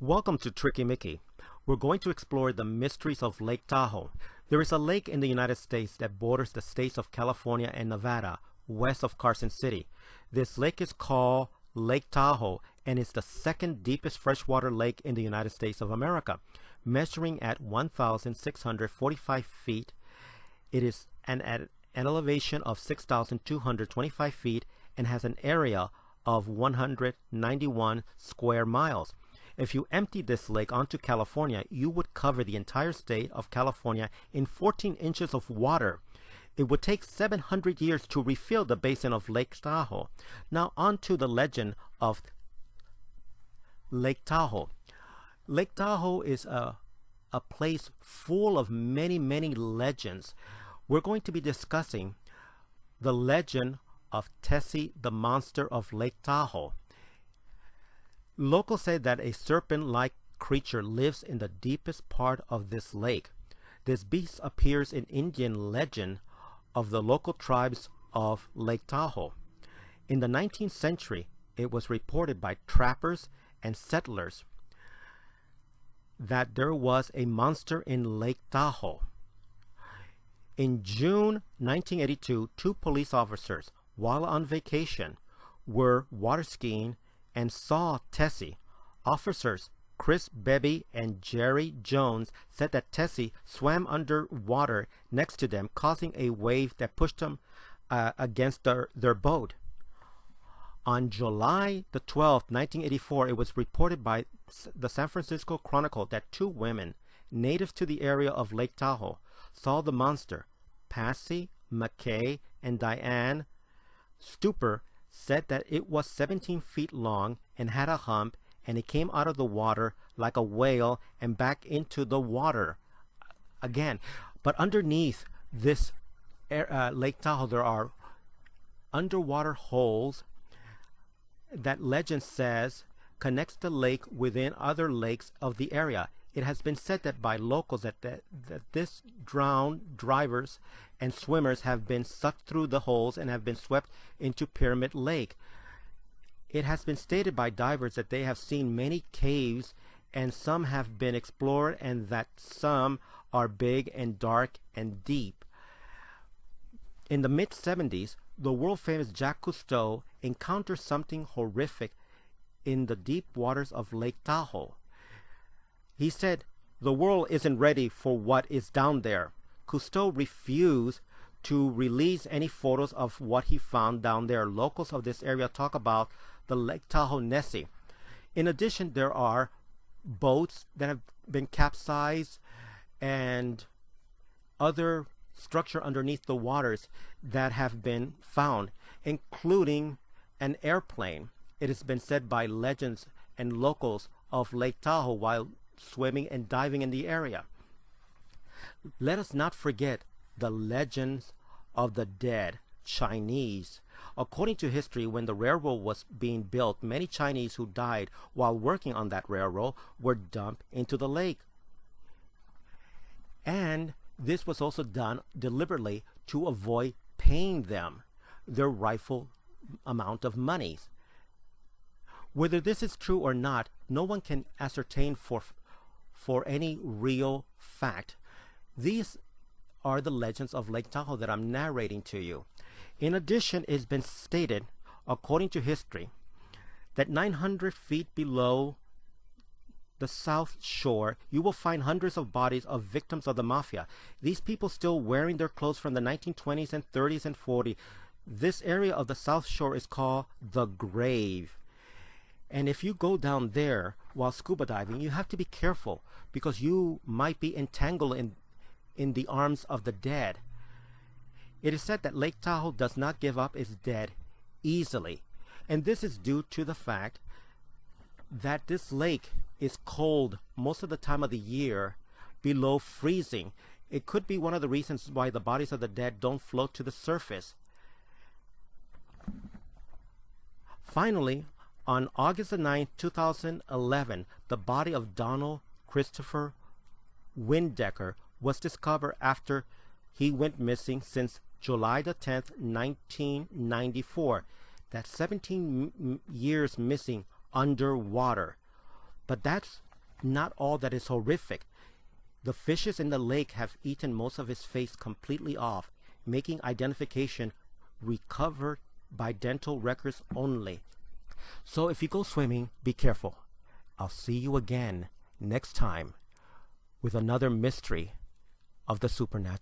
Welcome to Tricky Mickey. We're going to explore the mysteries of Lake Tahoe. There is a lake in the United States that borders the states of California and Nevada, west of Carson City. This lake is called Lake Tahoe and is the second deepest freshwater lake in the United States of America. Measuring at 1,645 feet, it is at an elevation of 6,225 feet and has an area of 191 square miles. If you emptied this lake onto California, you would cover the entire state of California in 14 inches of water. It would take 700 years to refill the basin of Lake Tahoe. Now on to the legend of Lake Tahoe. Lake Tahoe is a place full of many legends. We're going to be discussing the legend of Tessy, the monster of Lake Tahoe. Locals say that a serpent-like creature lives in the deepest part of this lake. This beast appears in Indian legend of the local tribes of Lake Tahoe. In the 19th century, it was reported by trappers and settlers that there was a monster in Lake Tahoe. In June 1982, two police officers, while on vacation, were water skiing and saw Tessy. Officers Chris Bebby and Jerry Jones said that Tessy swam underwater next to them, causing a wave that pushed them against their boat. On July the 12th, 1984, it was reported by the San Francisco Chronicle that two women, natives to the area of Lake Tahoe, saw the monster. Patsy McKay and Diane Stupper said that it was 17 feet long and had a hump, and it came out of the water like a whale and back into the water again. But underneath this Lake Tahoe, there are underwater holes that legend says connects the lake within other lakes of the area. It has been said that by locals that this drowned drivers and swimmers have been sucked through the holes and have been swept into Pyramid Lake. It has been stated by divers that they have seen many caves, and some have been explored, and that some are big and dark and deep. In the mid-70s, the world-famous Jacques Cousteau encountered something horrific in the deep waters of Lake Tahoe. He said, "The world isn't ready for what is down there." Cousteau refused to release any photos of what he found down there. Locals of this area talk about the Lake Tahoe Nessie. In addition, there are boats that have been capsized and other structure underneath the waters that have been found, including an airplane. It has been said by legends and locals of Lake Tahoe while swimming and diving in the area. Let us not forget the legends of the dead Chinese. According to history, when the railroad was being built, many Chinese who died while working on that railroad were dumped into the lake. And this was also done deliberately to avoid paying them their rightful amount of money. Whether this is true or not, no one can ascertain for any real fact. These are the legends of Lake Tahoe that I'm narrating to you. In addition, it's been stated, according to history, that 900 feet below the south shore, you will find hundreds of bodies of victims of the mafia. These people still wearing their clothes from the 1920s and 30s and 40s. This area of the south shore is called the grave. And if you go down there while scuba diving, you have to be careful because you might be entangled in the arms of the dead. It is said that Lake Tahoe does not give up its dead easily. And this is due to the fact that this lake is cold most of the time of the year, below freezing. It could be one of the reasons why the bodies of the dead don't float to the surface. Finally, on August the 9th, 2011, the body of Donald Christopher Windecker was discovered after he went missing since July the 10th, 1994. That's 17 years missing underwater. But that's not all that is horrific. The fishes in the lake have eaten most of his face completely off, making identification recovered by dental records only. So if you go swimming, be careful. I'll see you again next time with another mystery of the supernatural.